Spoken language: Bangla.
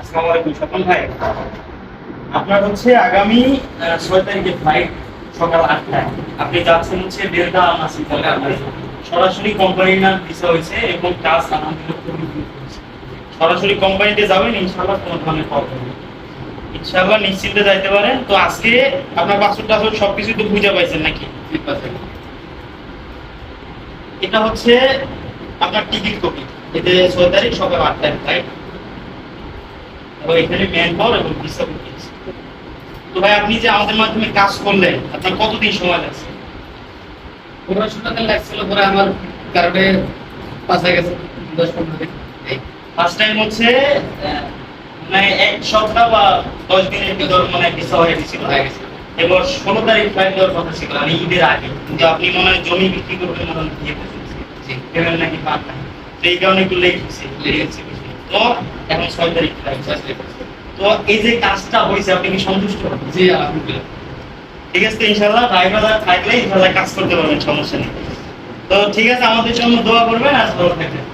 আসসালামু আলাইকুম স্বপন ভাই। আপনার হচ্ছে আগামী 6 তারিখে ফ্লাইট সকাল 8টায়। আপনি যাচ্ছেন হচ্ছে ডেল্টা আমাসি সরাসরি কোম্পানির নাম ভিসা হয়েছে এবং কাজ আলহামদুলিল্লাহ খুবই দ্রুত হয়েছে। সরাসরি কোম্পানিতে যাবেন, ইনশাআল্লাহ কোনো ধরনের প্রবলেম নেই। ইনশাআল্লাহ নিশ্চিন্তে যাইতে পারেন। তো আজকে আপনার পাসপোর্ট টাসপোর্ট সবকিছু তো বুঝে পাইছেন নাকি? এটা হচ্ছে আপনার টিকিট কপি। এতে 6 তারিখ সকাল 8টায় ফ্লাইট। তো এখানে ম্যান পাওয়ার এবং ভিসা কপি আছে। তো ভাই আপনি যে আমাদের মাধ্যমে কাজ করলেন, আপনার কতদিন সময় লাগছে? 15 দিন লাগছিল, পরে আমার কারণে পাস হয়ে গেছে 10-15 দিন। ফার্স্ট টাইম হচ্ছে মানে এক সপ্তাহ বা 10 দিনের ভিতর মানে ভিসা হয়ে গেছিল। এবার 16 তারিখ ফ্লাইট দেওয়ার কথা ছিল মানে ঈদের আগে, কিন্তু আপনি মনে হয় জমি বিক্রি করবেন মনে হয় দিয়ে ফেলছেন, পেমেন্ট নাকি পান নাই, তো এই কারণে একটু লেট হয়েছে। তো এখন 6 তারিখ ফ্লাইট। তো এই যে কাজটা হয়েছে আপনি কি সন্তুষ্ট? জি আলহামদুলিল্লাহ। ঠিক আছে, ইনশাআল্লাহ ড্রাইভার থাকলে ইনশাআল্লাহ কাজ করতে পারবেন, সমস্যা নেই। তো ঠিক আছে, আমাদের জন্য দোয়া করবেন আর ভালো থাকবেন।